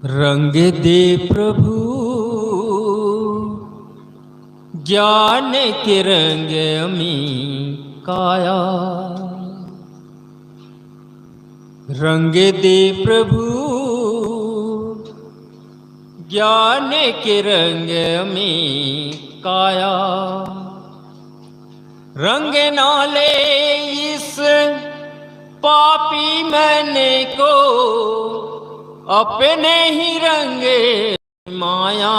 रंग दे प्रभु ज्ञान के रंग अमी काया। रंग दे प्रभु ज्ञान के रंग अमी काया। रंग नाले इस पापी मैंने को अपने ही रंग माया।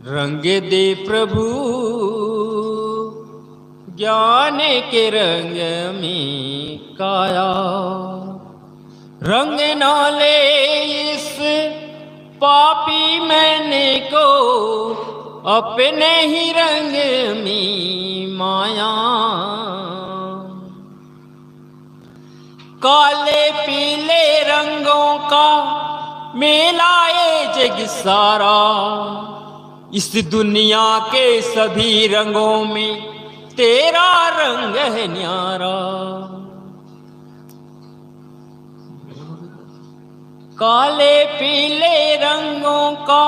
रंग दे प्रभु ज्ञान के रंग में काया। रंग नाले इस पापी मैंने को अपने ही रंग में माया। काले पीले रंगों का मेला ये जग सारा। इस दुनिया के सभी रंगों में तेरा रंग है न्यारा। काले पीले रंगों का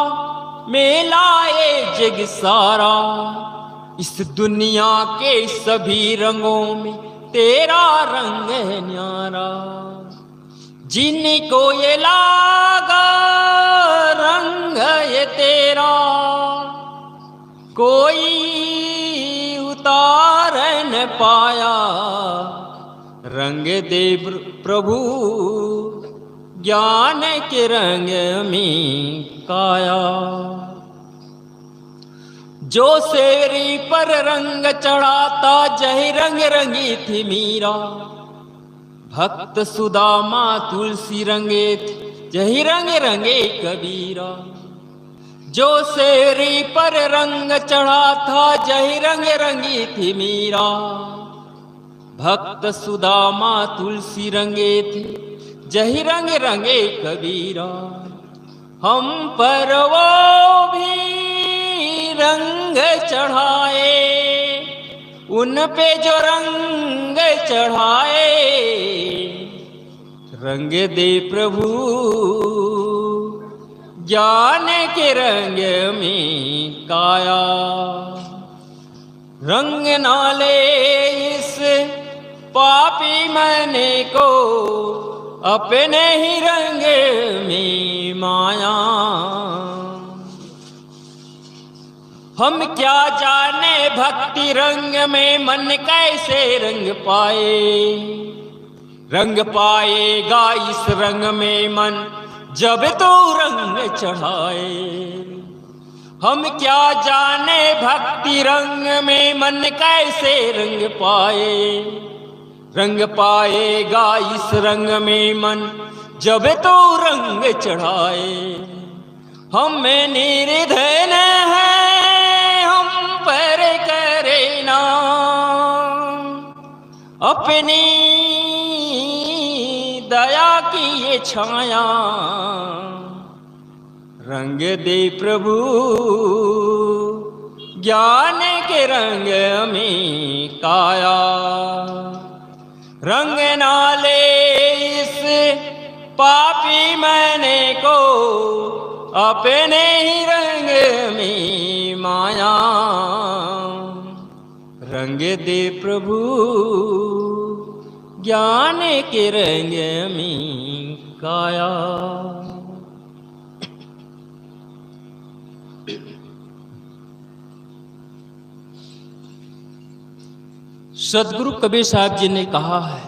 मेला ये जग सारा। इस दुनिया के सभी रंगों में तेरा रंग है न्यारा। जिनको ये लागा रंग ये तेरा, कोई उतार न पाया। रंग दे प्रभु ज्ञान के रंग में काया। जो सेवरी पर रंग चढ़ाता जही रंग रंगी थी मीरा। भक्त सुदामा तुलसी रंगे थी जही रंग रंगे कबीरा। जो सेवरी पर रंग चढ़ाता जही रंग रंगी थी मीरा। भक्त सुदामा तुलसी रंगे थे जही रंग रंगे कबीरा। हम पर वो भी रंग चढ़ाए, उन पे जो रंग चढ़ाए। रंग दे प्रभु ज्ञान के रंग में काया। रंग नाले इस पापी मैंने को अपने ही रंग में माया। हम क्या जाने भक्ति रंग में मन कैसे रंग पाए। रंग पाएगा इस रंग में मन जब तो रंग चढ़ाए। हम क्या जाने भक्ति रंग में मन कैसे रंग पाए। रंग पाएगा इस रंग में मन जब तो रंग चढ़ाए। हम में निर्धन है हम पर करे ना अपनी दया की ये छाया। रंग दे प्रभु ज्ञान के रंग में काया। रंग नाले इस पापी मैंने को अपने ही रंग में माया। रंग दे प्रभु ज्ञान के रंग में काया। सदगुरु कबीर साहब जी ने कहा है,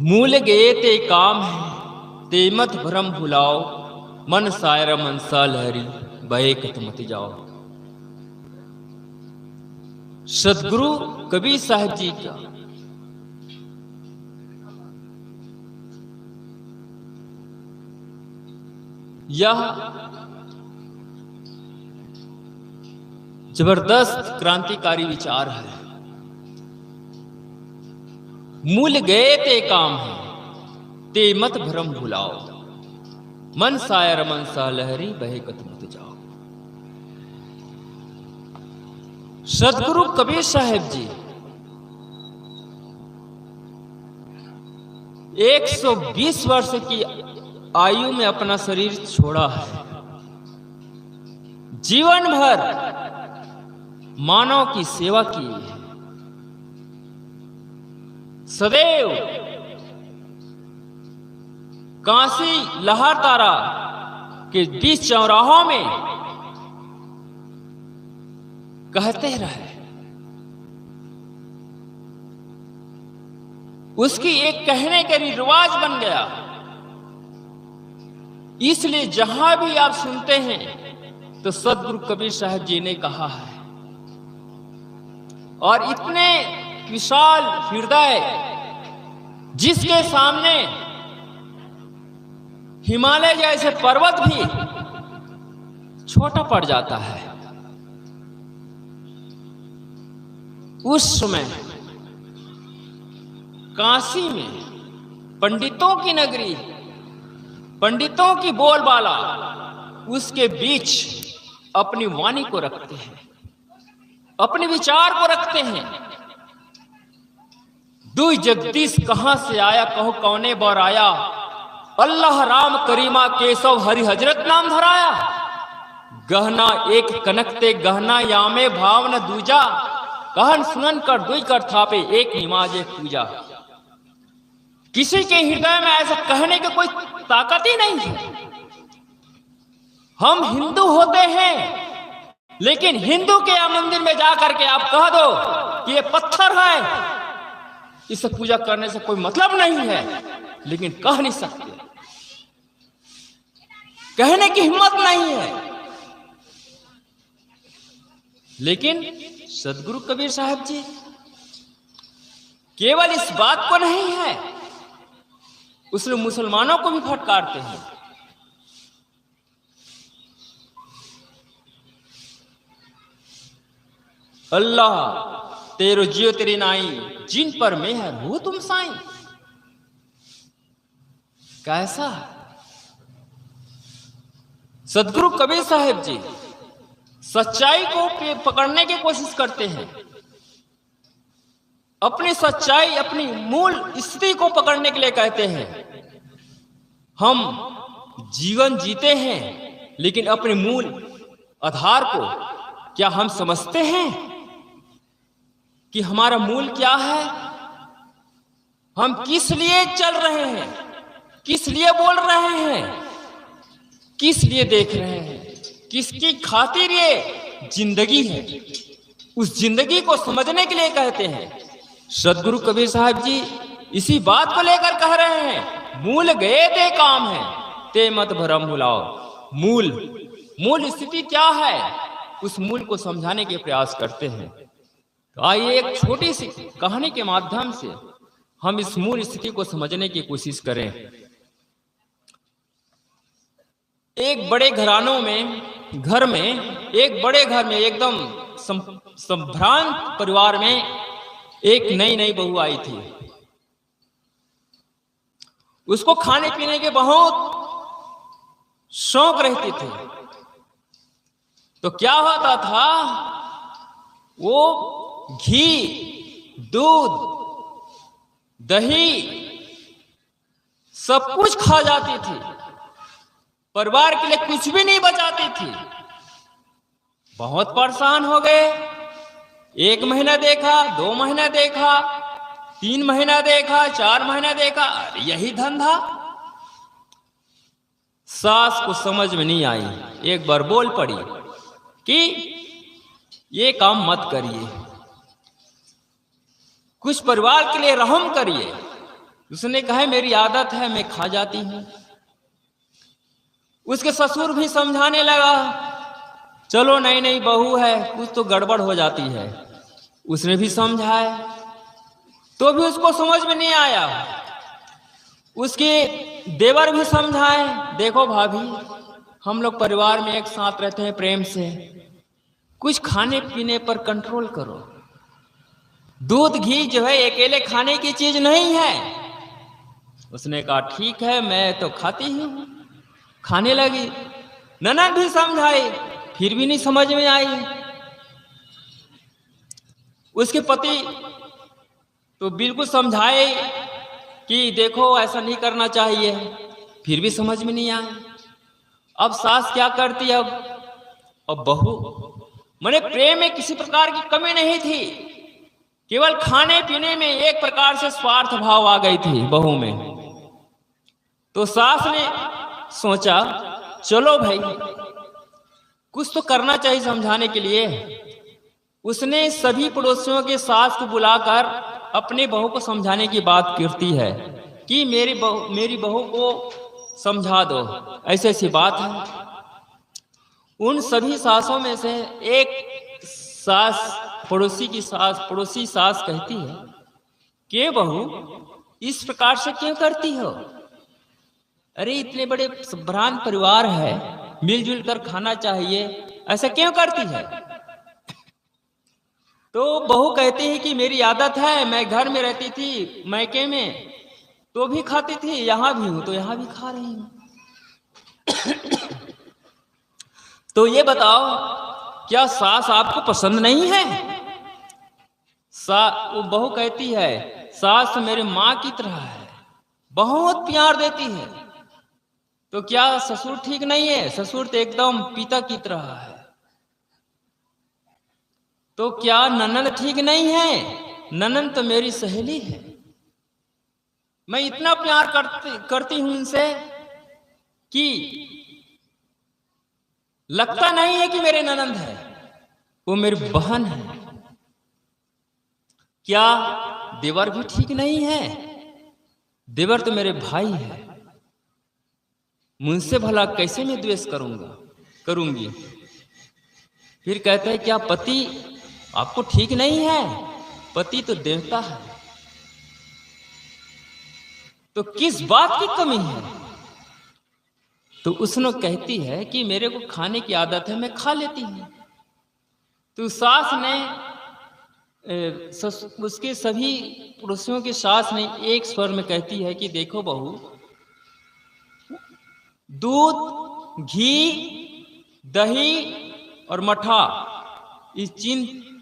मूल गए ते काम है ते मत भ्रम भुलाओ। मन सायरा मनसा लहरी बहे कत मत जाओ। सदगुरु कबीर साहब जी का यह जबरदस्त क्रांतिकारी विचार है। मूल गए ते काम है ते मत भ्रम भुलाओ। मन सायर मनसा लहरी बहे कत मत जाओ। सदगुरु कबीर साहब जी 120 वर्ष की आयु में अपना शरीर छोड़ा है। जीवन भर मानव की सेवा की है। सदैव काशी लहरतारा के बीच चौराहों में कहते रहे। उसकी एक कहने का रिवाज बन गया। इसलिए जहां भी आप सुनते हैं तो सदगुरु कबीर साहब जी ने कहा है। और इतने विशाल हृदय जिसके सामने हिमालय जैसे पर्वत भी छोटा पड़ जाता है, उस समय काशी में पंडितों की नगरी, पंडितों की बोलबाला, उसके बीच अपनी वाणी को रखते हैं, अपने विचार को रखते हैं। दुई जगदीश कहां से आया, कहो कौने बर आया, अल्लाह राम करीमा केशव हरि हजरत नाम धराया। गहना एक कनकते गहना यामे भाव न दूजा, कहन सुनन कर दुई कर थापे एक निमाज एक पूजा। किसी के हृदय में ऐसा कहने की कोई ताकत ही नहीं है। हम हिंदू होते हैं, लेकिन हिंदू के या मंदिर में जाकर के आप कह दो कि ये पत्थर है, इसे पूजा करने से कोई मतलब नहीं है, लेकिन कह नहीं सकते, कहने की हिम्मत नहीं है। लेकिन सदगुरु कबीर साहब जी केवल इस बात को नहीं है, उसने मुसलमानों को भी फटकारते हैं। अल्लाह तेरो जियो तेरी नाई, जिन पर मेहर हो तुम साईं। कैसा सदगुरु कबीर साहब जी सच्चाई को पकड़ने की कोशिश करते हैं। अपनी सच्चाई, अपनी मूल स्थिति को पकड़ने के लिए कहते हैं। हम जीवन जीते हैं, लेकिन अपने मूल आधार को क्या हम समझते हैं कि हमारा मूल क्या है? हम किस लिए चल रहे हैं, किस लिए बोल रहे हैं, किस लिए देख रहे हैं, किसकी खातिर ये जिंदगी है, उस जिंदगी को समझने के लिए कहते हैं। सदगुरु कबीर साहब जी इसी बात को लेकर कह रहे हैं, मूल गए ते काम है ते मत भरम भुलाओ। मूल स्थिति क्या है, उस मूल को समझाने के प्रयास करते हैं। तो आइए एक छोटी सी कहानी के माध्यम से हम इस मूल स्थिति को समझने की कोशिश करें। एक बड़े घरानों में, एक बड़े घर में, एकदम संभ्रांत परिवार में एक नई बहू आई थी। उसको खाने पीने के बहुत शौक रहती थी। तो क्या होता था, वो घी, दूध, दही सब कुछ खा जाती थी, परिवार के लिए कुछ भी नहीं बचाती थी। बहुत परेशान हो गए। 1 महीना देखा, 2 महीना देखा, 3 महीना देखा, 4 महीना देखा, यही धंधा। सास को समझ में नहीं आई। एक बार बोल पड़ी कि ये काम मत करिए, कुछ परिवार के लिए रहम करिए। उसने कहा मेरी आदत है, मैं खा जाती हूं। उसके ससुर भी समझाने लगा, चलो नई बहू है, कुछ तो गड़बड़ हो जाती है। उसने भी समझाया, तो भी उसको समझ में नहीं आया। उसके देवर भी समझाए, देखो भाभी, हम लोग परिवार में एक साथ रहते हैं प्रेम से, कुछ खाने पीने पर कंट्रोल करो। दूध घी जो है अकेले खाने की चीज नहीं है। उसने कहा ठीक है, मैं तो खाती ही हूं। खाने लगी। ननद भी समझाई, फिर भी नहीं समझ में आई। उसके पति तो बिल्कुल समझाए कि देखो ऐसा नहीं करना चाहिए, फिर भी समझ में नहीं आया। अब सास क्या करती है? अब बहू मैंने प्रेम में किसी प्रकार की कमी नहीं थी, केवल खाने पीने में एक प्रकार से स्वार्थ भाव आ गई थी बहू में। तो सास ने सोचा चलो भाई कुछ तो करना चाहिए समझाने के लिए। उसने सभी पड़ोसियों के सास को बुलाकर अपने बहू को समझाने की बात करती है कि मेरी बहू को समझा दो, ऐसी ऐसी बात है। उन सभी सासों में से एक सास पड़ोसी सास कहती है कि बहू इस प्रकार से क्यों करती हो? अरे इतने बड़े संभ्रांत परिवार है, मिलजुल कर खाना चाहिए, ऐसा क्यों करती है? तो बहू कहती है कि मेरी आदत है, मैं घर में रहती थी मैके में तो भी खाती थी, यहां भी हूं तो यहां भी खा रही हूं। तो ये बताओ क्या सास आपको पसंद नहीं है? वो बहू कहती है सास मेरी माँ की तरह है, बहुत प्यार देती है। तो क्या ससुर ठीक नहीं है? ससुर तो एकदम पिता की तरह है। तो क्या ननद ठीक नहीं है? ननद तो मेरी सहेली है, मैं इतना प्यार करती हूं उनसे कि लगता नहीं है कि मेरे ननद है, वो मेरी बहन है। क्या देवर भी ठीक नहीं है? देवर तो मेरे भाई है, मुझसे भला कैसे मैं द्वेष करूंगी? फिर कहते हैं क्या पति आपको ठीक नहीं है? पति तो देवता है, तो किस बात की कमी है? तो उसने कहती है कि मेरे को खाने की आदत है, मैं खा लेती हूं। तो सास ने उसके सभी पुरुषों के सास ने एक स्वर में कहती है कि देखो बहू, दूध, घी, दही और मठा, इस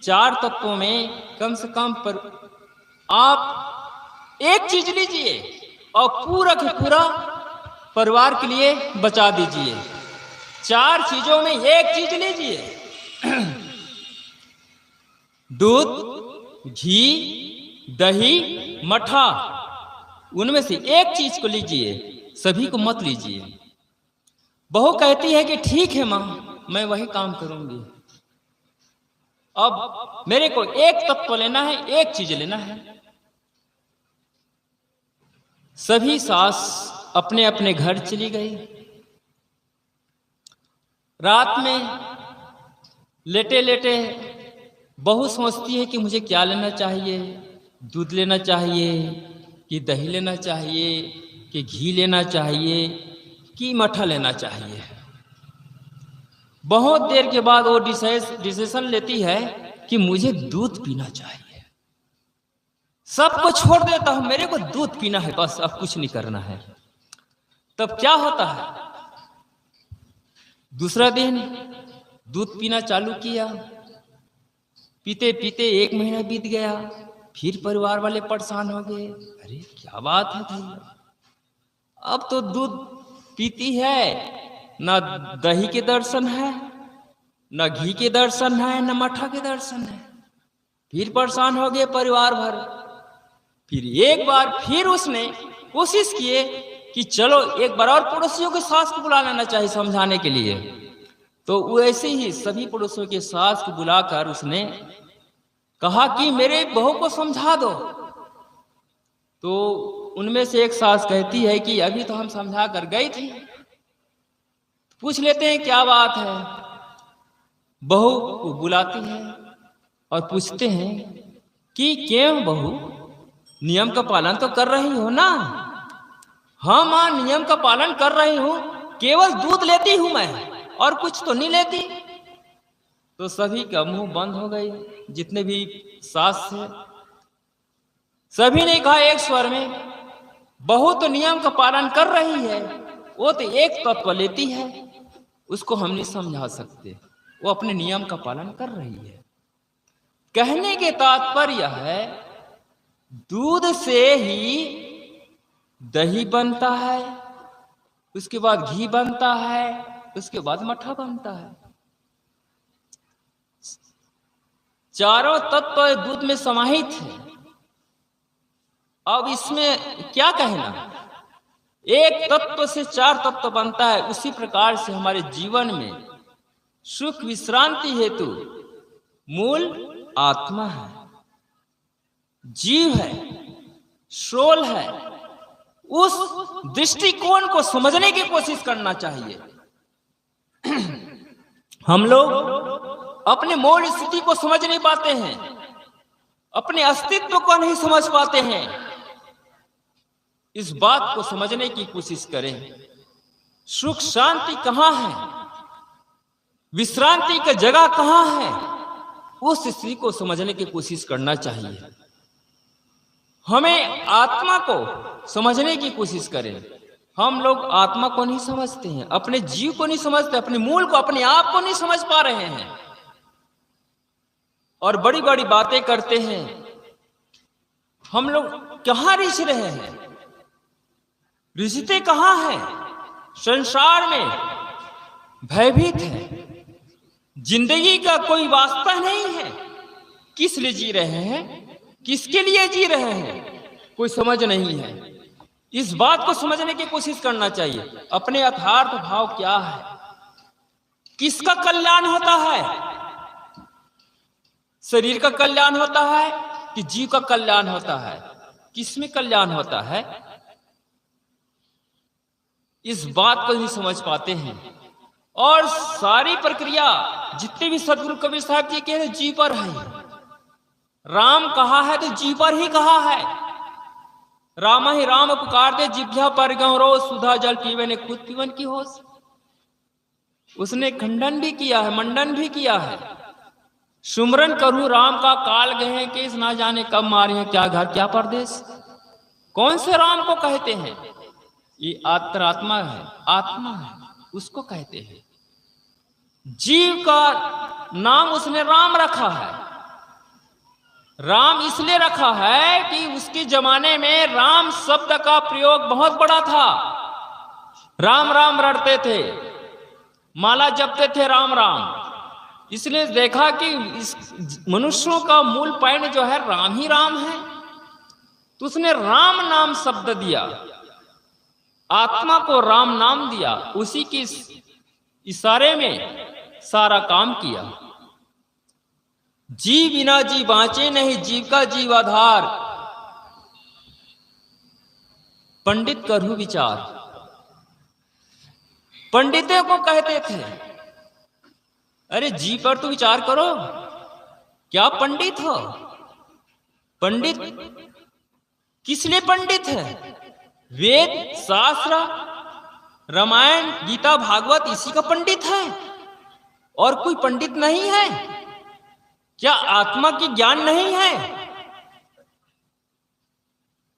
चार तत्वों में कम से कम पर आप एक चीज लीजिए और पूरा के पूरा परिवार के लिए बचा दीजिए। चार चीजों में एक चीज लीजिए, दूध, घी, दही, मठा, उनमें से एक चीज को लीजिए, सभी को मत लीजिए। बहू कहती है कि ठीक है मां, मैं वही काम करूंगी। अब मेरे को एक तत्व लेना है, एक चीज लेना है। सभी सास अपने अपने घर चली गई। रात में लेटे लेटे बहू सोचती है कि मुझे क्या लेना चाहिए, दूध लेना चाहिए कि दही लेना चाहिए कि घी लेना चाहिए कि मठा लेना चाहिए। बहुत देर के बाद वो डिसीजन लेती है कि मुझे दूध पीना चाहिए। सबको छोड़ देता हूं, मेरे को दूध पीना है बस, अब कुछ नहीं करना है। तब क्या होता है, दूसरा दिन दूध पीना चालू किया। पीते पीते 1 महीना बीत गया। फिर परिवार वाले परेशान हो गए, अरे क्या बात है भैया, अब तो दूध पीती है, ना दही के दर्शन है, ना घी के दर्शन है, ना मठा के दर्शन है। फिर परेशान हो गए परिवार भर। फिर एक बार फिर उसने कोशिश किए कि चलो एक बार और पड़ोसियों के सास को बुला लेना चाहिए समझाने के लिए। तो वैसे ही सभी पड़ोसियों के सास को बुलाकर उसने कहा कि मेरे बहू को समझा दो। तो उनमें से एक सास कहती है कि अभी तो हम समझा कर गई थी, पूछ लेते हैं क्या बात है। बहू को बुलाती है और पूछते हैं कि क्यों बहू, नियम का पालन तो कर रही हो ना? हाँ मां, नियम का पालन कर रही हूं, केवल दूध लेती हूं मैं, और कुछ तो नहीं लेती। तो सभी का मुंह बंद हो गई, जितने भी सास थे सभी ने कहा एक स्वर में, बहू तो नियम का पालन कर रही है, वो तो एक तत्व लेती है, उसको हम नहीं समझा सकते, वो अपने नियम का पालन कर रही है। कहने के तात्पर्य है, दूध से ही दही बनता है, उसके बाद घी बनता है, उसके बाद मट्ठा बनता है। चारों तत्व दूध में समाहित है। अब इसमें क्या कहना, एक तत्व से चार तत्व बनता है। उसी प्रकार से हमारे जीवन में सुख विश्रांति हेतु मूल आत्मा है, जीव है, सोल है। उस दृष्टिकोण को समझने की कोशिश करना चाहिए। हम लोग अपने मूल स्थिति को समझ नहीं पाते हैं, अपने अस्तित्व को नहीं समझ पाते हैं। इस बात को समझने की कोशिश करें। सुख शांति कहाँ है, विश्रांति की जगह कहाँ है, उस स्थिति को समझने की कोशिश करना चाहिए। हमें आत्मा को समझने की कोशिश करें। हम लोग आत्मा को नहीं समझते हैं, अपने जीव को नहीं समझते, अपने मूल को, अपने आप को नहीं समझ पा रहे हैं और बड़ी बड़ी बातें करते हैं। हम लोग कहाँ रिझ रहे हैं, रिझते कहाँ हैं? संसार में भयभीत है, जिंदगी का कोई वास्ता नहीं है। किस लिए जी रहे हैं, किसके लिए जी रहे हैं, कोई समझ नहीं है। इस बात को समझने की कोशिश करना चाहिए। अपने यथार्थ भाव क्या है, किसका कल्याण होता है? शरीर का कल्याण होता है कि जीव का कल्याण होता है? किसमें कल्याण होता है? इस बात को नहीं समझ पाते हैं। और सारी प्रक्रिया जितने भी सदगुरु कबीर साहब जी कह रहे जी पर है। राम कहा है तो जी पर ही कहा है। राम ही राम पुकार दे, जिभ्या पर गौ रोज, सुधा जल पीवे ने खुद पीवन की होश। उसने खंडन भी किया है, मंडन भी किया है। सुमरन करूं राम का, काल गए केस, ना जाने कब मारे हैं, क्या घर क्या परदेश। कौन से राम को कहते हैं? ये अंतरात्मा है, आत्मा है, उसको कहते हैं। जीव का नाम उसने राम रखा है। राम इसलिए रखा है कि उसके जमाने में राम शब्द का प्रयोग बहुत बड़ा था। राम राम रटते थे, माला जपते थे राम राम। इसलिए देखा कि इस मनुष्यों का मूल पॉइंट जो है राम ही राम है, तो उसने राम नाम शब्द दिया, आत्मा को राम नाम दिया। उसी के इशारे में सारा काम किया। जी बिना जी बांचे नहीं, जीव का जीव आधार। पंडित करहु विचार, पंडितों को कहते थे, अरे जी पर तो विचार करो, क्या पंडित हो? पंडित किस लिए पंडित है? वेद शास्त्र रामायण गीता भागवत इसी का पंडित है, और कोई पंडित नहीं है? क्या आत्मा की ज्ञान नहीं है?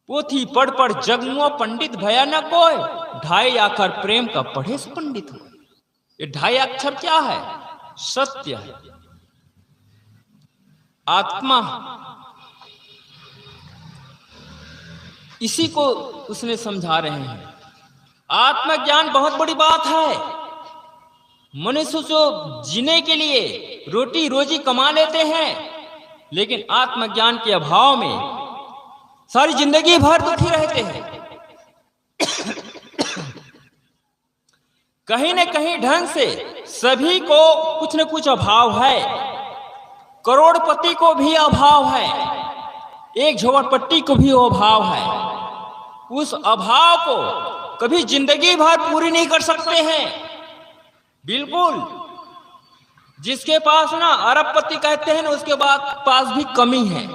पोथी पढ़ पढ़ जगमुआ पंडित भया न कोई, ढाई अक्षर प्रेम का पढ़े से पंडित हो। ये ढाई अक्षर क्या है? सत्य है, आत्मा। इसी को उसने समझा रहे हैं। आत्मज्ञान बहुत बड़ी बात है। मनुष्य जो जीने के लिए रोटी रोजी कमा लेते हैं, लेकिन आत्मज्ञान के अभाव में सारी जिंदगी भर दुखी रहते हैं। कहीं न कहीं ढंग से सभी को कुछ न कुछ अभाव है। करोड़पति को भी अभाव है, एक झोपड़पट्टी को भी अभाव है। उस अभाव को कभी जिंदगी भर पूरी नहीं कर सकते हैं। बिल्कुल, जिसके पास ना अरबपति कहते हैं ना, उसके बाद पास भी कमी है।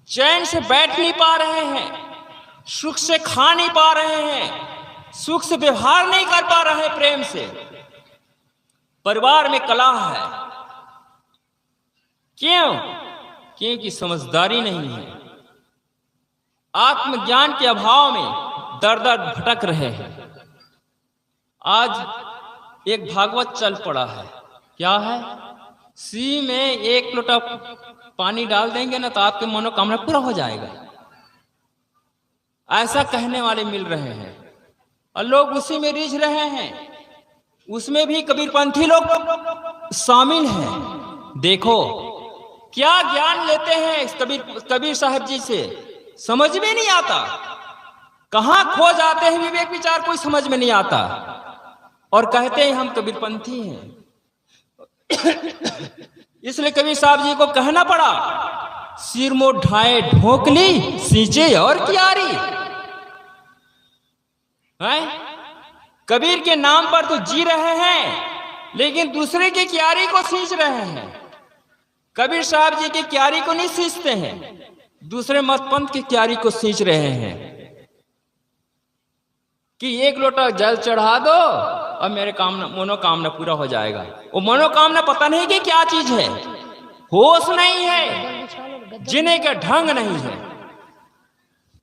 चैन से बैठ नहीं पा रहे हैं, सुख से खा नहीं पा रहे हैं, सुख से व्यवहार नहीं कर पा रहे हैं, प्रेम से। परिवार में कलह है। क्यों? क्योंकि समझदारी नहीं है। आत्मज्ञान के अभाव में दर दर भटक रहे हैं। आज एक भागवत चल पड़ा है। क्या है? सी में एक लोटा पानी डाल देंगे ना तो आपके मनोकामना पूरा हो जाएगा। ऐसा कहने वाले मिल रहे हैं और लोग उसी में रिझ रहे हैं। उसमें भी कबीरपंथी लोग शामिल हैं। देखो क्या ज्ञान लेते हैं कबीर साहब जी से, समझ में नहीं आता। कहां खो जाते हैं विवेक विचार, कोई समझ में नहीं आता, और कहते हैं हम कबीरपंथी हैं। इसलिए कबीर साहब जी को कहना पड़ा, सिर मो ढाए ढोकली सींचे और क्यारी। है कबीर के नाम पर तो जी रहे हैं, लेकिन दूसरे की क्यारी को सींच रहे हैं। कबीर साहब जी की क्यारी को नहीं सींचते हैं, दूसरे मतपंथ की क्यारी को सींच रहे हैं कि एक लोटा जल चढ़ा दो और मेरे मनोकामना पूरा हो जाएगा। वो मनोकामना पता नहीं कि क्या चीज है, होश नहीं है, जीने का ढंग नहीं है।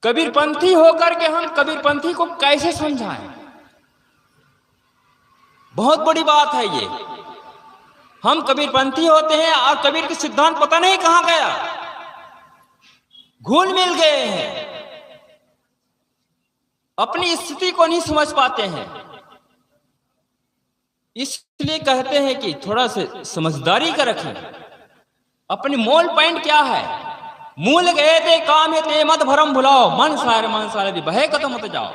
कबीरपंथी होकर के हम कबीरपंथी को कैसे समझाएं? बहुत बड़ी बात है ये। हम कबीरपंथी होते हैं और कबीर के सिद्धांत पता नहीं कहां गया, घुल मिल गए हैं, अपनी स्थिति को नहीं समझ पाते हैं। इसलिए कहते हैं कि थोड़ा से समझदारी का रखें। अपनी मूल पॉइंट क्या है? मूल गए थे काम है ते मत भरम भुलाओ, मन सारे दी बहे कदम मत जाओ।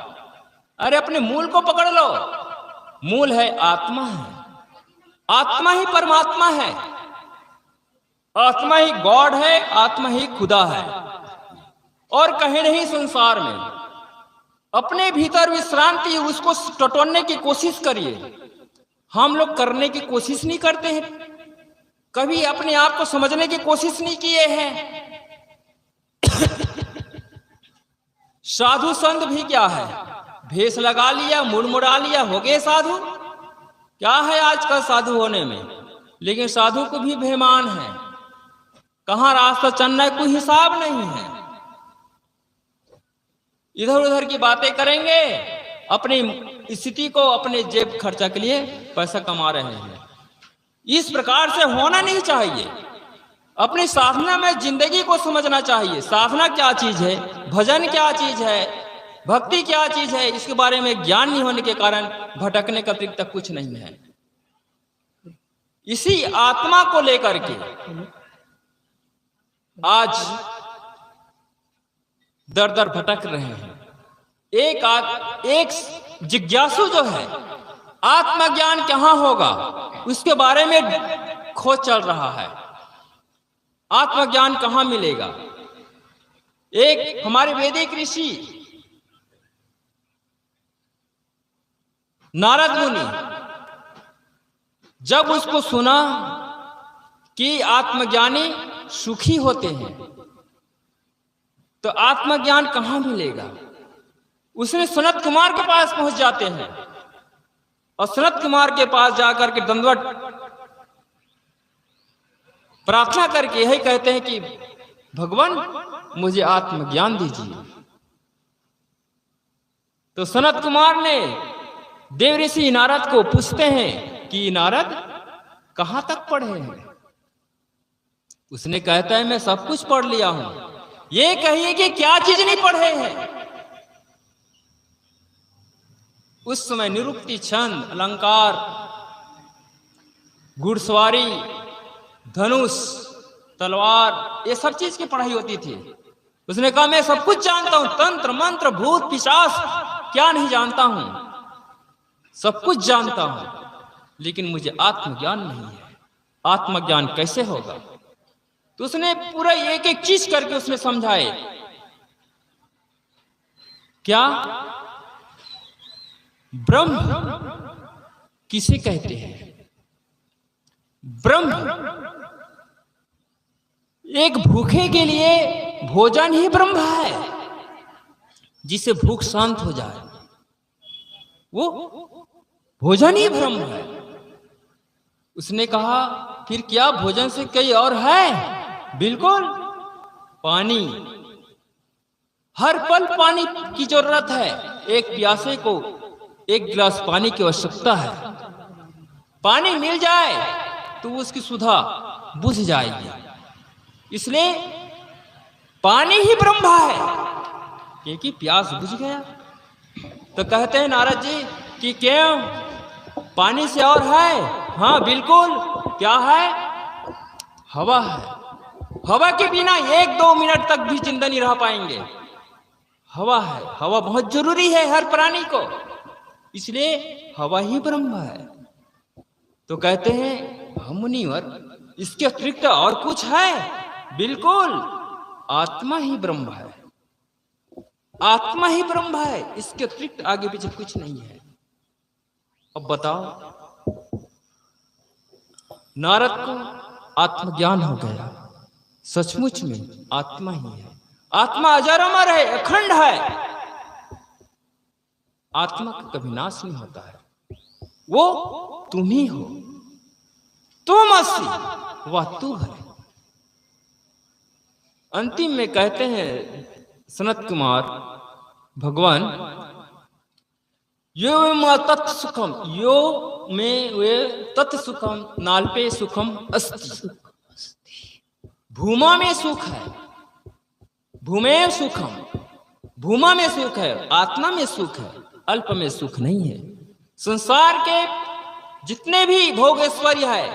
अरे अपने मूल को पकड़ लो। मूल है आत्मा है, आत्मा ही परमात्मा है, आत्मा ही गॉड है, आत्मा ही खुदा है, और कहीं नहीं संसार में। अपने भीतर विश्रांति, उसको टटोलने की कोशिश करिए। हम लोग करने की कोशिश नहीं करते हैं, कभी अपने आप को समझने की कोशिश नहीं किए हैं। साधु संत भी क्या है, भेष लगा लिया, मुड़मुड़ा लिया, हो गए साधु। क्या है आजकल साधु होने में? लेकिन साधु को भी बेईमान है, कहां रास्ता चलना है कोई हिसाब नहीं है। इधर उधर की बातें करेंगे, अपनी स्थिति को अपने जेब खर्चा के लिए पैसा कमा रहे हैं। इस प्रकार से होना नहीं चाहिए। अपनी साधना में जिंदगी को समझना चाहिए। साधना क्या चीज है, भजन क्या चीज है, भक्ति क्या चीज है, इसके बारे में ज्ञान नहीं होने के कारण भटकने का अतिरिक्त कुछ नहीं है। इसी आत्मा को लेकर के आज दर दर भटक रहे हैं। एक जिज्ञासु जो है, आत्मज्ञान कहां होगा उसके बारे में खोज चल रहा है। आत्मज्ञान कहां मिलेगा? एक हमारे वैदिक ऋषि नारद मुनि, जब उसको सुना कि आत्मज्ञानी सुखी होते हैं, तो आत्मज्ञान कहां मिलेगा? उसने सनत कुमार के पास पहुंच जाते हैं और सनत कुमार के पास जाकर के दंडवत प्रार्थना करके यही कहते हैं कि भगवान मुझे आत्मज्ञान दीजिए। तो सनत कुमार ने देव ऋषि नारद को पूछते हैं कि नारद कहां तक पढ़े हैं? उसने कहता है मैं सब कुछ पढ़ लिया हूं। ये कहिए कि क्या चीज नहीं पढ़े हैं? उस समय निरुक्ति, छंद, अलंकार, घुड़सवारी, धनुष, तलवार, ये सब चीज की पढ़ाई होती थी। उसने कहा मैं सब कुछ जानता हूं, तंत्र मंत्र भूत पिशाच क्या नहीं जानता हूं, सब कुछ जानता हूं, लेकिन मुझे आत्मज्ञान नहीं है। आत्मज्ञान कैसे होगा? तो उसने पूरा एक एक चीज करके उसने समझाए। क्या ब्रह्म किसे कहते हैं? ब्रह्म एक भूखे के लिए भोजन ही ब्रह्म है, जिसे भूख शांत हो जाए वो भोजन ही ब्रह्म है। उसने कहा फिर क्या भोजन से कई और है? बिल्कुल, पानी। हर पल पानी की जरूरत है। एक प्यासे को एक गिलास पानी की आवश्यकता है। पानी मिल जाए तो उसकी सुधा बुझ जाएगी। इसलिए पानी ही ब्रह्म है, क्योंकि प्यास बुझ गया। तो कहते हैं नारद जी कि क्यों, पानी से और है? हाँ बिल्कुल, क्या है? हवा है। हवा के बिना 1-2 मिनट तक भी जिंदा नहीं रह पाएंगे। हवा है, हवा बहुत जरूरी है हर प्राणी को, इसलिए हवा ही ब्रह्म है। तो कहते हैं हम मुनिवर, इसके अतिरिक्त और कुछ है? बिल्कुल, आत्मा ही ब्रह्म है। आत्मा ही ब्रह्म है, इसके अतिरिक्त आगे पीछे कुछ नहीं है। अब बताओ, नारद को आत्मज्ञान हो गया, सचमुच में आत्मा ही है। आत्मा अजर अमर है, अखंड है। आत्मा का कभी नाश नहीं होता है। वो तुम ही हो, तुम असि, वह तू है। अंतिम में कहते हैं सनत कुमार भगवान, यो में तत् सुखम, यो में वे तत् सुखम नाल्पे सुखम अस्ति। भूमा में सुख है, भूमे सुखम, भूमा में सुख है, आत्मा में सुख है, अल्प में सुख नहीं है। संसार के जितने भी भोग ऐश्वर्य है,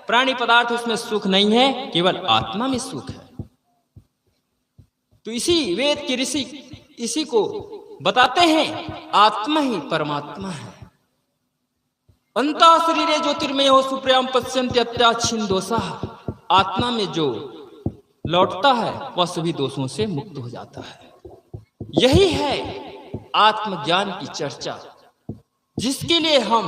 प्राणी पदार्थ, उसमें सुख नहीं है, केवल आत्मा में सुख है। तो इसी वेद के ऋषि इसी को बताते हैं, आत्मा ही परमात्मा है। अंतः शरीरे ज्योतिर्मय हो सुप्रियम पश्यन्ति अत्याच्छिन्न दोषाः। आत्मा में जो लौटता है वह सभी दोषों से मुक्त हो जाता है। यही है आत्मज्ञान की चर्चा, जिसके लिए हम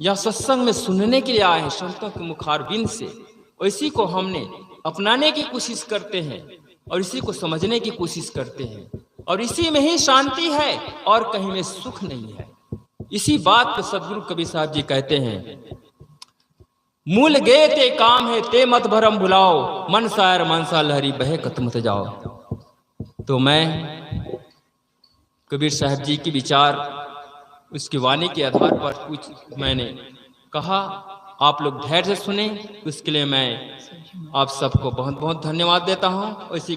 यह सत्संग में सुनने के लिए आए हैं संतों के मुखारबिंद से। इसी को हमने अपनाने की कोशिश करते हैं और इसी को समझने की कोशिश करते हैं, और इसी में ही शांति है और कहीं में सुख नहीं है। इसी बात को सदगुरु कबीर साहब जी कहते हैं, मूल गे ते काम है ते मत भरम भुलाओ, मन सायर मनसा लहरी बहे कत मत जाओ। तो मैं कबीर साहब जी के विचार, उसकी वाणी के आधार पर कुछ मैंने कहा, आप लोग धैर्य से सुने, उसके लिए मैं आप सबको बहुत बहुत धन्यवाद देता हूँ। इसी